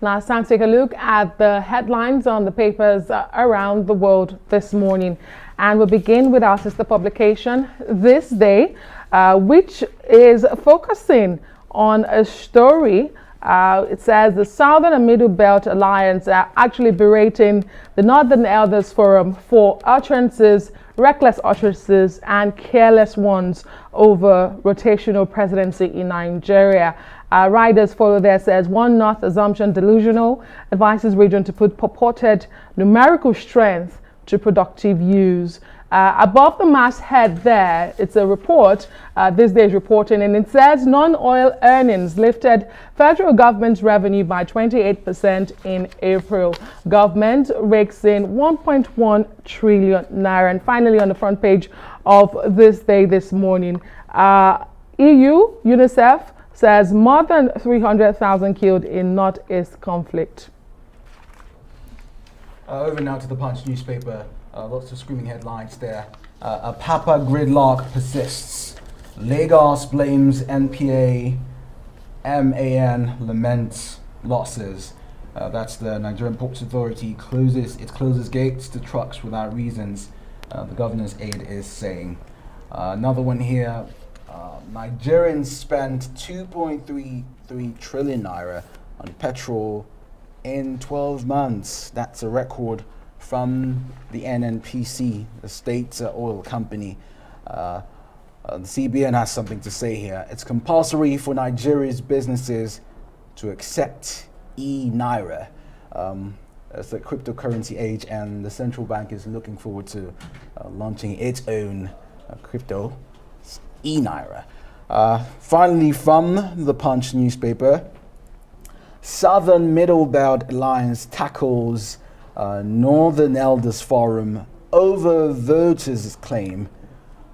Now it's time to take a look at the headlines on the papers around the world this morning. And we'll begin with our sister publication, This Day, which is focusing on a story. It says the Southern and Middle Belt Alliance are actually berating the Northern Elders Forum for utterances, reckless utterances, and careless ones over rotational presidency in Nigeria. Riders follow there says One North assumption delusional, advises region to put purported numerical strength to productive use. Above the masthead there, it's a report, This Day's reporting, and it says non-oil earnings lifted federal government's revenue by 28% in April. Government rakes in 1.1 trillion naira. And finally, on the front page of This Day this morning, UNICEF says more than 300,000 killed in Northeast conflict. Over now to the Punch newspaper. Lots of screaming headlines there. A Papa gridlock persists. Lagos blames NPA. MAN laments losses. That's the Nigerian Ports Authority closes gates to trucks without reasons. The governor's aide is saying. Another one here. Nigerians spent 2.33 trillion naira on petrol in 12 months. That's a record from the NNPC, the state oil company. The CBN has something to say here. It's compulsory for Nigeria's businesses to accept e-naira. It's the cryptocurrency age, and the central bank is looking forward to launching its own crypto, e-naira. Finally, from the Punch newspaper, Southern Middle Belt Alliance tackles Northern Elders Forum over voters' claim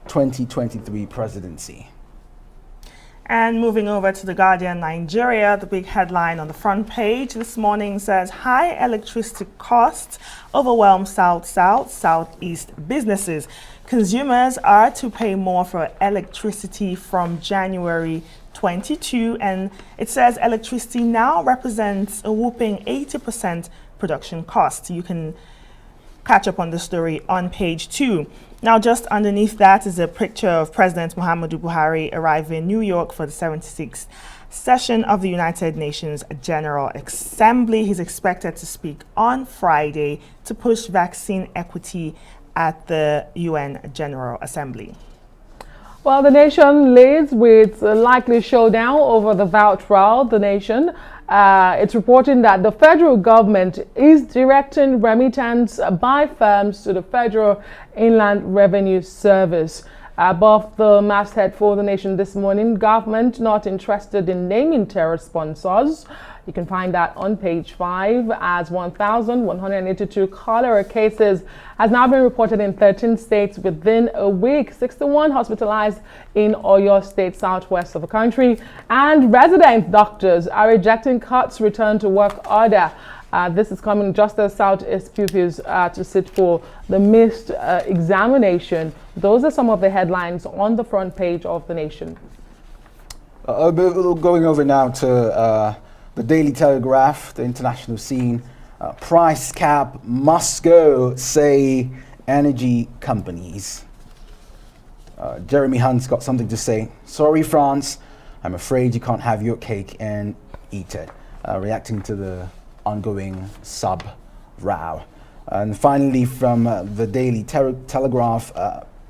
2023 presidency. And moving over to The Guardian Nigeria, the big headline on the front page this morning says high electricity costs overwhelm Southeast businesses. Consumers are to pay more for electricity from January 22, and it says electricity now represents a whopping 80% production cost. You can catch up on the story on page 2. Now, just underneath that is a picture of President Muhammadu Buhari arriving in New York for the 76th session of the United Nations General Assembly. He's expected to speak on Friday to push vaccine equity at the UN General Assembly. Well, the nation leads with a likely showdown over the voucher. The nation, it's reporting that the federal government is directing remittance by firms to the Federal Inland Revenue Service. Above the masthead for the nation this morning, government not interested in naming terror sponsors. You can find that on page 5 as 1,182 cholera cases has now been reported in 13 states within a week. 61 hospitalized in Oyo State, southwest of the country. And resident doctors are rejecting cuts return to work order. This is coming just as Southeast pupils to sit for the missed examination. Those are some of the headlines on the front page of the nation. Going over now to the Daily Telegraph, the international scene. Price cap must go, say energy companies. Jeremy Hunt's got something to say. Sorry, France, I'm afraid you can't have your cake and eat it. Reacting to the ongoing sub-row. And finally, from the Daily Telegraph,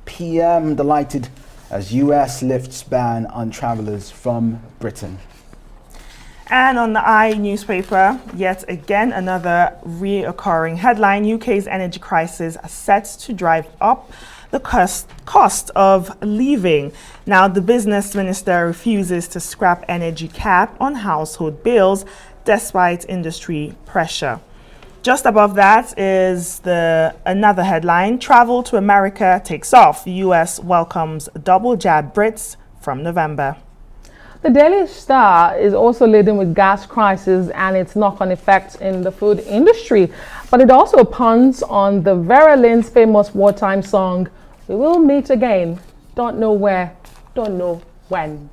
PM delighted as US lifts ban on travelers from Britain. And on the I newspaper, yet again, another reoccurring headline. UK's energy crisis is set to drive up the cost of living. Now, the business minister refuses to scrap energy cap on household bills despite industry pressure. Just above that is another headline. Travel to America takes off. US welcomes double jab Brits from November. The Daily Star is also leading with gas crisis and its knock-on effects in the food industry. But it also puns on the Vera Lynn's famous wartime song, "We will meet again, don't know where, don't know when."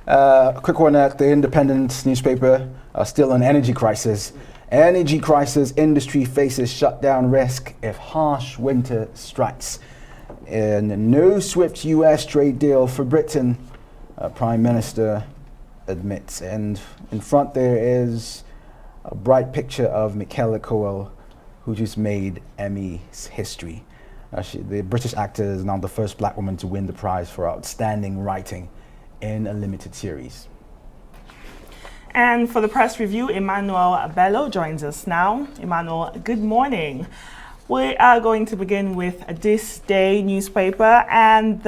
A quick one at the Independent newspaper, still an energy crisis. Energy crisis, industry faces shutdown risk if harsh winter strikes. And no swift US trade deal for Britain, Prime Minister admits. And in front there is a bright picture of Michaela Coel, who just made Emmy's history. The British actor is now the first black woman to win the prize for outstanding writing in a limited series. And for the press review, Emmanuel Bello joins us now. Emmanuel, good morning. We are going to begin with This Day newspaper, and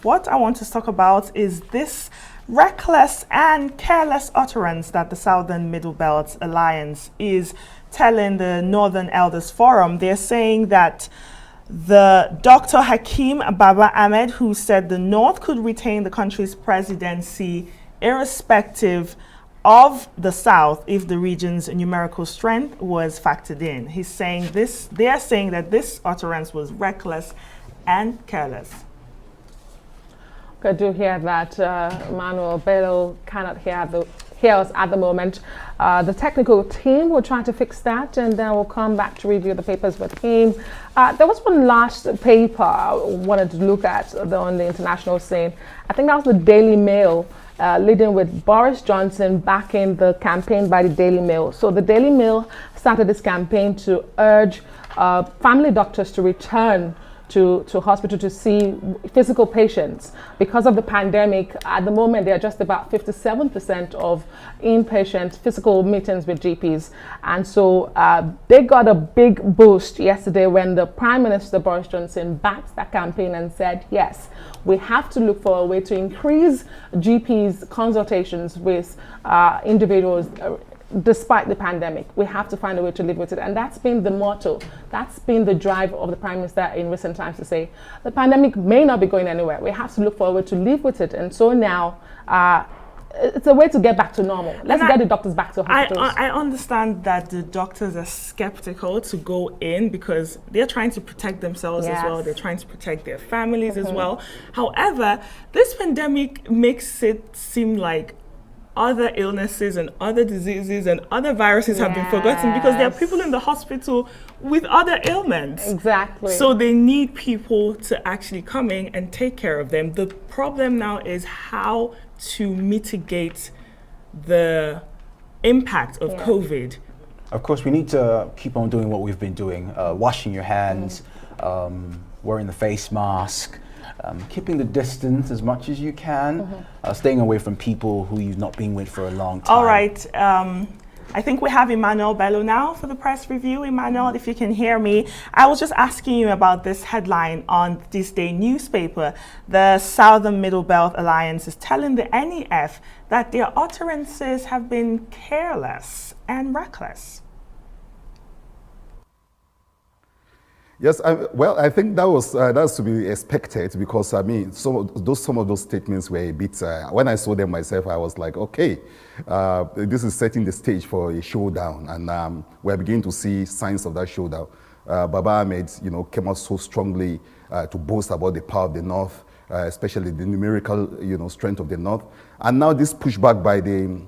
what I want to talk about is this reckless and careless utterance that the Southern Middle Belt Alliance is telling the Northern Elders Forum. They're saying that the Dr. Hakeem Baba Ahmed, who said the North could retain the country's presidency irrespective of the South if the region's numerical strength was factored in. He's saying this, they are saying that this utterance was reckless and careless. I do hear that Manuel Bello cannot hear us at the moment. The technical team will try to fix that, and then we'll come back to review the papers with him. There was one last paper I wanted to look at on the international scene. I think that was the Daily Mail, leading with Boris Johnson backing the campaign by the Daily Mail. So the Daily Mail started this campaign to urge family doctors to return to hospital to see physical patients. Because of the pandemic, at the moment, there are just about 57% of inpatient physical meetings with GPs. And so they got a big boost yesterday when the Prime Minister Boris Johnson backed that campaign and said, yes, we have to look for a way to increase GPs' consultations with individuals despite the pandemic. We have to find a way to live with it. And that's been the motto. That's been the drive of the Prime Minister in recent times, to say the pandemic may not be going anywhere. We have to look for a way to live with it. And so now it's a way to get back to normal. Let's get the doctors back to hospitals. I understand that the doctors are skeptical to go in because they're trying to protect themselves as well. They're trying to protect their families as well. However, this pandemic makes it seem like other illnesses and other diseases and other viruses have been forgotten because there are people in the hospital with other ailments. Exactly. So they need people to actually come in and take care of them. The problem now is how to mitigate the impact of COVID. Of course, we need to keep on doing what we've been doing, washing your hands, wearing the face mask, keeping the distance as much as you can, staying away from people who you've not been with for a long time. All right. I think we have Emmanuel Bello now for the press review. Emmanuel, if you can hear me, I was just asking you about this headline on This Day newspaper. The Southern Middle Belt Alliance is telling the NEF that their utterances have been careless and reckless. Yes, I think that's to be expected because I mean some of those statements were a bit. When I saw them myself, I was like, okay, this is setting the stage for a showdown, and we're beginning to see signs of that showdown. Baba Ahmed, came out so strongly to boast about the power of the North, especially the numerical, strength of the North, and now this pushback by the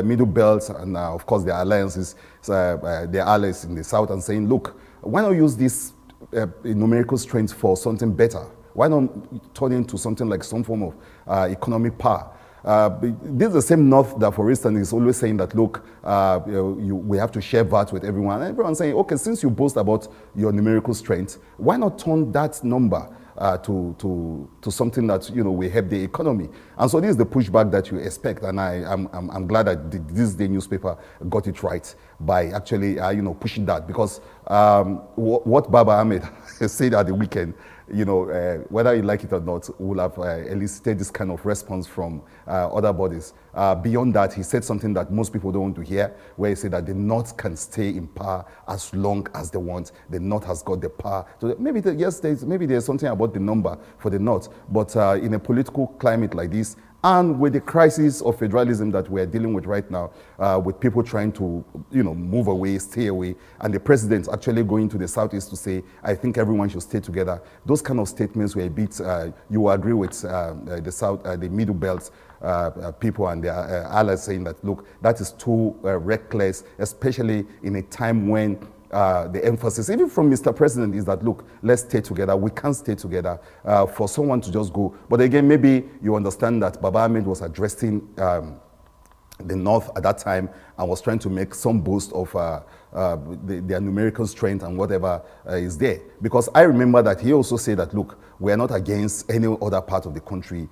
Middle Belt and of course their alliances, their allies in the South, and saying, look, why not use this numerical strength for something better? Why not turn into something like some form of economic power? This is the same North that, for instance, is always saying that, look, we have to share VAT with everyone. And everyone's saying, okay, since you boast about your numerical strength, why not turn that number to something that will help the economy? And so this is the pushback that you expect, and I'm glad that This Day newspaper got it right by actually pushing that, because what Baba Ahmed said at the weekend, whether you like it or not, will have elicited this kind of response from other bodies. Beyond that, he said something that most people don't want to hear, where he said that the North can stay in power as long as they want. The North has got the power. So maybe there's something about the number for the North, but in a political climate like this, and with the crisis of federalism that we're dealing with right now, with people trying to, move away, stay away, and the president actually going to the Southeast to say, I think everyone should stay together. Those kind of statements were a bit, you agree with the Middle Belt people and their allies saying that, look, that is too reckless, especially in a time when the emphasis, even from Mr. President, is that, look, let's stay together. We can't stay together for someone to just go. But again, maybe you understand that Baba Ahmed was addressing the North at that time and was trying to make some boast of their numerical strength and whatever is there. Because I remember that he also said that, look, we are not against any other part of the country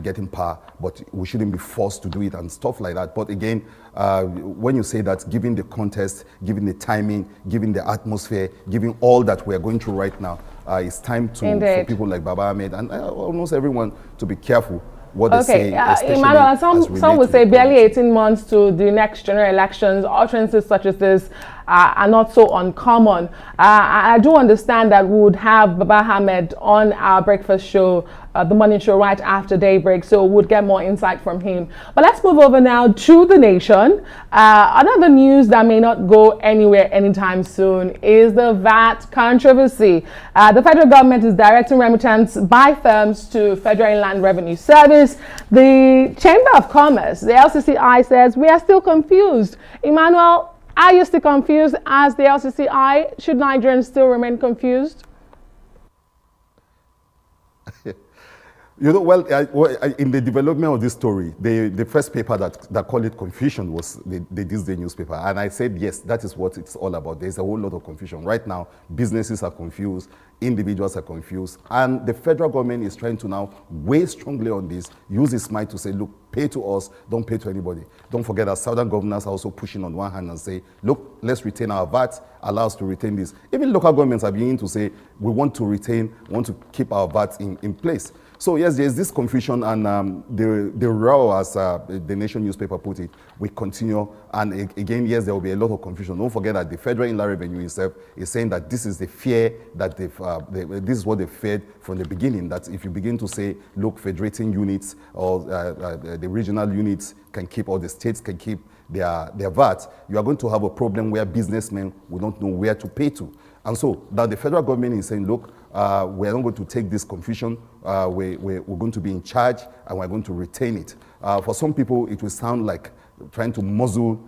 getting power, but we shouldn't be forced to do it and stuff like that. But again, when you say that, given the context, given the timing, given the atmosphere, given all that we are going through right now, it's time for people like Baba Ahmed and almost everyone to be careful what they say. Emmanuel, some would say barely 18 months to the next general elections. Utterances such as this are not so uncommon. I do understand that we would have Baba Ahmed on our breakfast show, the morning show, right after daybreak, so we'll get more insight from him. But let's move over now to the nation. Another news that may not go anywhere anytime soon is the VAT controversy. The federal government is directing remittance by firms to Federal Inland Revenue Service. The Chamber of Commerce, the LCCI, says we are still confused. Emmanuel, are you still confused as the LCCI? Should Nigerians still remain confused? You know, well, in the development of this story, the first paper that called it confusion was the This Day newspaper. And I said, yes, that is what it's all about. There's a whole lot of confusion. Right now, businesses are confused, individuals are confused, and the federal government is trying to now weigh strongly on this, use its might to say, look, pay to us, don't pay to anybody. Don't forget that southern governors are also pushing on one hand and say, look, let's retain our VAT, allow us to retain this. Even local governments are beginning to say, we want to keep our VAT in place. So yes, there's this confusion, and the row, as the Nation newspaper put it, we continue. And again, yes, there will be a lot of confusion. Don't forget that the Federal Inland Revenue itself is saying that this is the fear that this is what they feared from the beginning. That if you begin to say, look, federating units or the regional units can keep, or the states can keep their VAT, you are going to have a problem where businessmen will not know where to pay to. And so now the federal government is saying, look, we're not going to take this confusion. We're going to be in charge, and we're going to retain it. For some people, it will sound like trying to muzzle,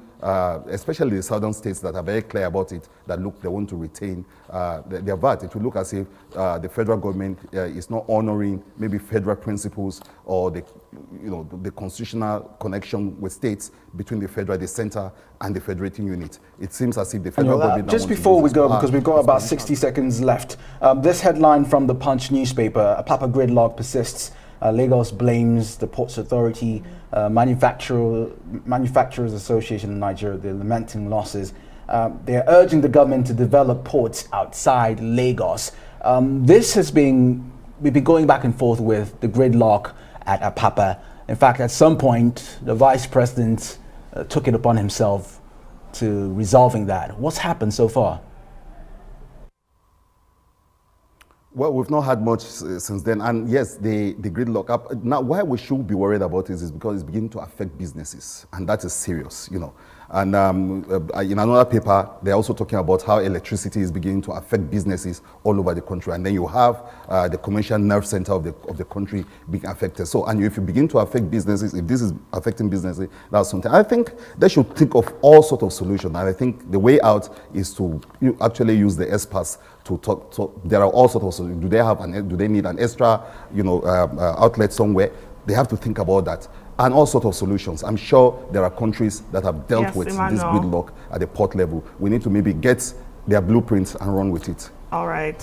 especially the southern states that are very clear about it, that look, they want to retain their VAT. It will look as if the federal government is not honoring maybe federal principles or the constitutional connection with states between the center, and the federating unit. It seems as if the federal government... Just before we go, because we've got about 60 seconds left, this headline from the Punch newspaper, a Papa gridlock persists. Lagos blames the Ports Authority, Manufacturers Association in Nigeria, they're lamenting losses. They're urging the government to develop ports outside Lagos. We've been going back and forth with the gridlock at Apapa. In fact, at some point, the vice president took it upon himself to resolving that. What's happened so far? Well, we've not had much since then, and yes, the gridlock. Now, why we should be worried about it is because it's beginning to affect businesses, and that is serious, And in another paper, they're also talking about how electricity is beginning to affect businesses all over the country, and then you have the commercial nerve center of the country being affected. So, and if you begin to affect businesses, if this is affecting businesses, that's something. I think they should think of all sorts of solutions, and I think the way out is to actually use the experts to talk. There are all sorts of solutions. Do they need an extra, outlet somewhere? They have to think about that. And all sorts of solutions. I'm sure there are countries that have dealt with this gridlock at the port level. We need to maybe get their blueprints and run with it. All right.